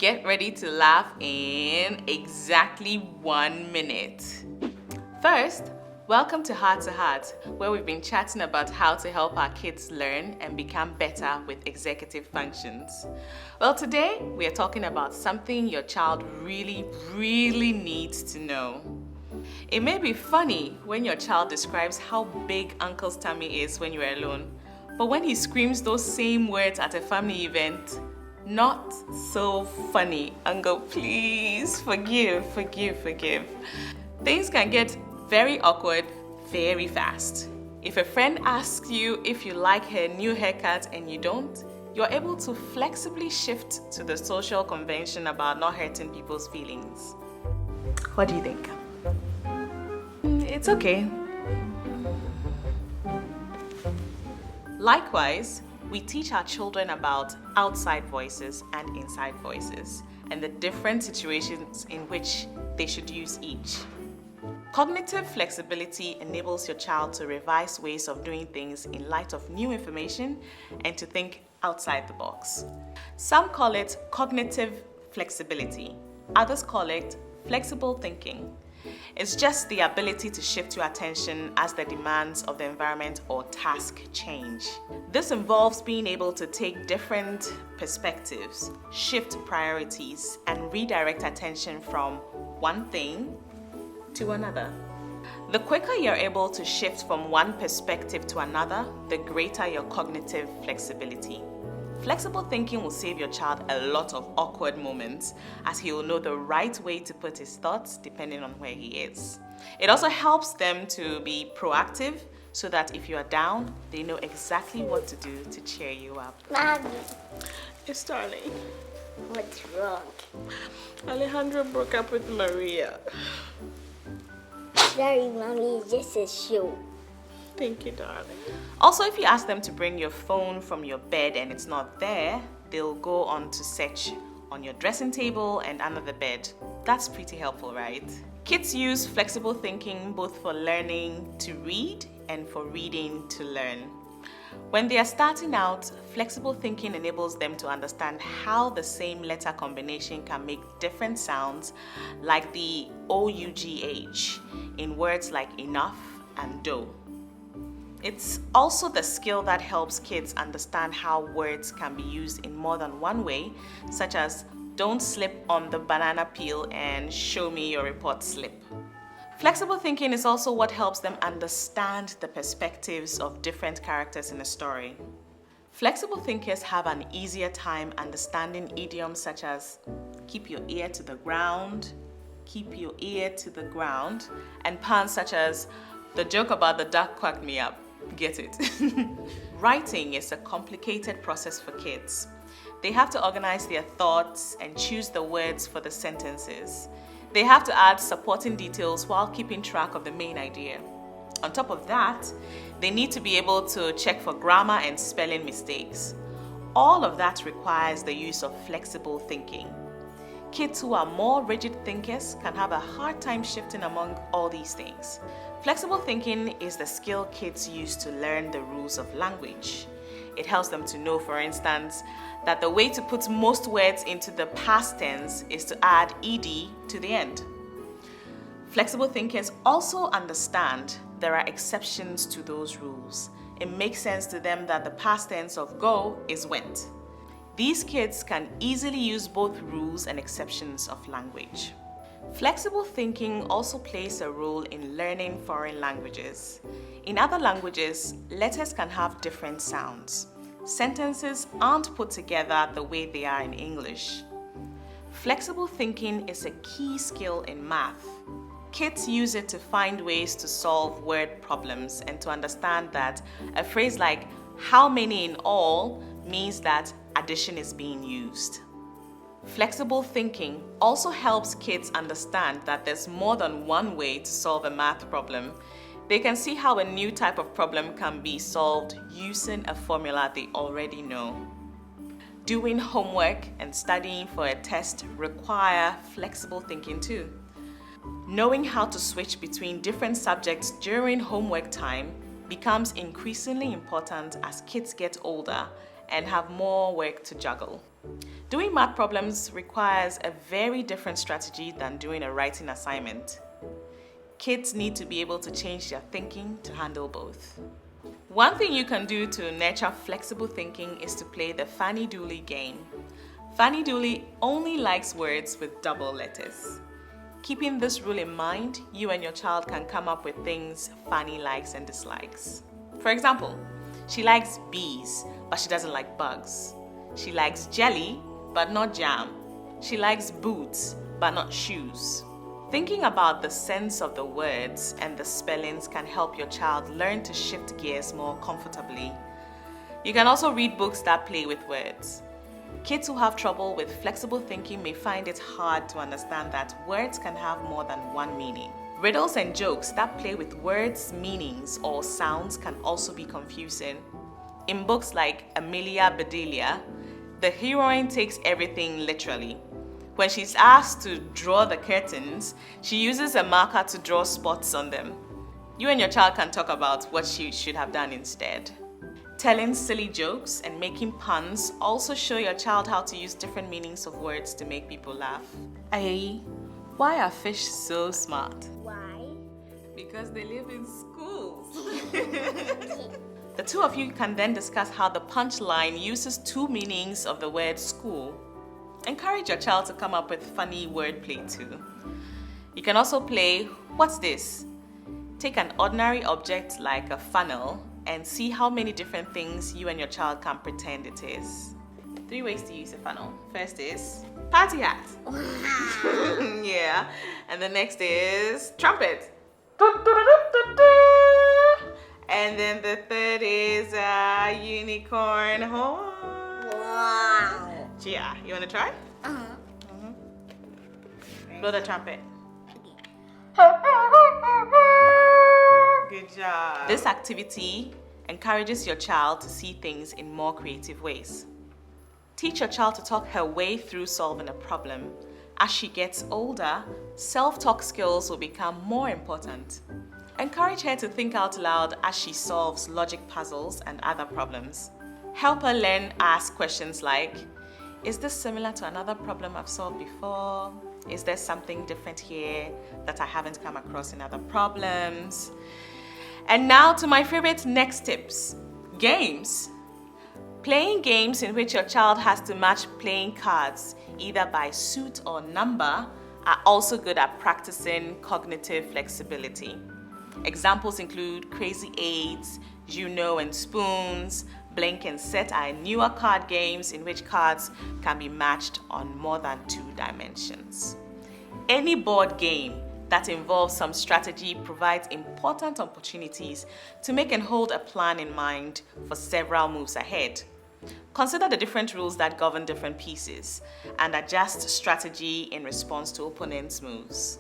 Get ready to laugh in exactly 1 minute. First, welcome to Heart to Heart, where we've been chatting about how to help our kids learn and become better with executive functions. Well, today we are talking about something your child really needs to know. It may be funny when your child describes how big Uncle's tummy is when you're alone, but when he screams those same words at a family event, not so funny. Uncle, please forgive. Things can get very awkward very fast. If a friend asks you if you like her new haircut and you don't, you're able to flexibly shift to the social convention about not hurting people's feelings. What do you think? It's okay. Likewise, we teach our children about outside voices and inside voices and the different situations in which they should use each. Cognitive flexibility enables your child to revise ways of doing things in light of new information and to think outside the box. Some call it cognitive flexibility, others call it flexible thinking. It's just the ability to shift your attention as the demands of the environment or task change. This involves being able to take different perspectives, shift priorities, and redirect attention from one thing to another. The quicker you're able to shift from one perspective to another, the greater your cognitive flexibility. Flexible thinking will save your child a lot of awkward moments, as he will know the right way to put his thoughts depending on where he is. It also helps them to be proactive so that if you are down, they know exactly what to do to cheer you up. Mommy. Yes, darling. What's wrong? Alejandro broke up with Maria. Sorry, Mommy, it's just a show. Thank you, darling. Also, if you ask them to bring your phone from your bed and it's not there, they'll go on to search on your dressing table and under the bed. That's pretty helpful, right? Kids use flexible thinking both for learning to read and for reading to learn. When they are starting out, flexible thinking enables them to understand how the same letter combination can make different sounds, like the OUGH in words like enough and dough. It's also the skill that helps kids understand how words can be used in more than one way, such as don't slip on the banana peel and show me your report slip. Flexible thinking is also what helps them understand the perspectives of different characters in a story. Flexible thinkers have an easier time understanding idioms such as keep your ear to the ground, keep your ear to the ground, and puns such as the joke about the duck quacked me up. Get it? Writing is a complicated process for kids. They have to organize their thoughts and choose the words for the sentences. They have to add supporting details while keeping track of the main idea. On top of that, they need to be able to check for grammar and spelling mistakes. All of that requires the use of flexible thinking. Kids who are more rigid thinkers can have a hard time shifting among all these things. Flexible thinking is the skill kids use to learn the rules of language. It helps them to know, for instance, that the way to put most words into the past tense is to add ed to the end. Flexible thinkers also understand there are exceptions to those rules. It makes sense to them that the past tense of go is went. These kids can easily use both rules and exceptions of language. Flexible thinking also plays a role in learning foreign languages. In other languages, letters can have different sounds. Sentences aren't put together the way they are in English. Flexible thinking is a key skill in math. Kids use it to find ways to solve word problems and to understand that a phrase like how many in all means that addition is being used. Flexible thinking also helps kids understand that there's more than one way to solve a math problem. They can see how a new type of problem can be solved using a formula they already know. Doing homework and studying for a test require flexible thinking too. Knowing how to switch between different subjects during homework time becomes increasingly important as kids get older and have more work to juggle. Doing math problems requires a very different strategy than doing a writing assignment. Kids need to be able to change their thinking to handle both. One thing you can do to nurture flexible thinking is to play the Fanny Dooley game. Fanny Dooley only likes words with double letters. Keeping this rule in mind, you and your child can come up with things Fanny likes and dislikes. For example, she likes bees, but she doesn't like bugs. She likes jelly, but not jam. She likes boots, but not shoes. Thinking about the sense of the words and the spellings can help your child learn to shift gears more comfortably. You can also read books that play with words. Kids who have trouble with flexible thinking may find it hard to understand that words can have more than one meaning. Riddles and jokes that play with words, meanings, or sounds can also be confusing. In books like Amelia Bedelia, the heroine takes everything literally. When she's asked to draw the curtains, she uses a marker to draw spots on them. You and your child can talk about what she should have done instead. Telling silly jokes and making puns also show your child how to use different meanings of words to make people laugh. Aye, why are fish so smart? Why? Because they live in schools. The two of you can then discuss how the punchline uses two meanings of the word school. Encourage your child to come up with funny wordplay too. You can also play, what's this? Take an ordinary object like a funnel and see how many different things you and your child can pretend it is. 3 ways to use a funnel. First is party hat. Yeah. And the next is trumpet. And then the third is a unicorn horn. Wow. Yeah, you want to try? Blow the trumpet. Good job. This activity encourages your child to see things in more creative ways. Teach your child to talk her way through solving a problem. As she gets older, self-talk skills will become more important. Encourage her to think out loud as she solves logic puzzles and other problems. Help her learn ask questions like, is this similar to another problem I've solved before? Is there something different here that I haven't come across in other problems? And now to my favorite next tips. Games. Playing games in which your child has to match playing cards, either by suit or number, are also good at practicing cognitive flexibility. Examples include Crazy Eights, Juno and Spoons, Blink and Set are newer card games in which cards can be matched on more than 2 dimensions. Any board game that involves some strategy provides important opportunities to make and hold a plan in mind for several moves ahead. Consider the different rules that govern different pieces and adjust strategy in response to opponents' moves.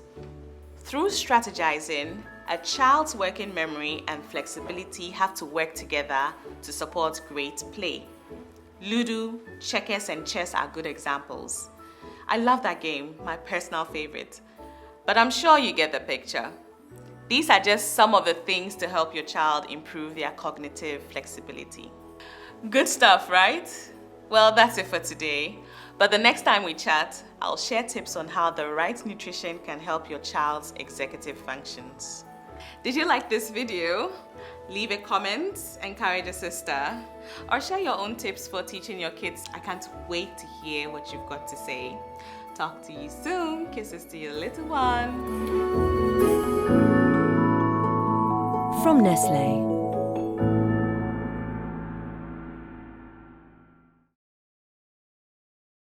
Through strategizing, a child's working memory and flexibility have to work together to support great play. Ludo, checkers, and chess are good examples. I love that game, my personal favorite. But I'm sure you get the picture. These are just some of the things to help your child improve their cognitive flexibility. Good stuff, right? Well, that's it for today. But the next time we chat, I'll share tips on how the right nutrition can help your child's executive functions. Did you like this video? Leave a comment, encourage a sister, or share your own tips for teaching your kids. I can't wait to hear what you've got to say. Talk to you soon. Kisses to your little one. From Nestlé.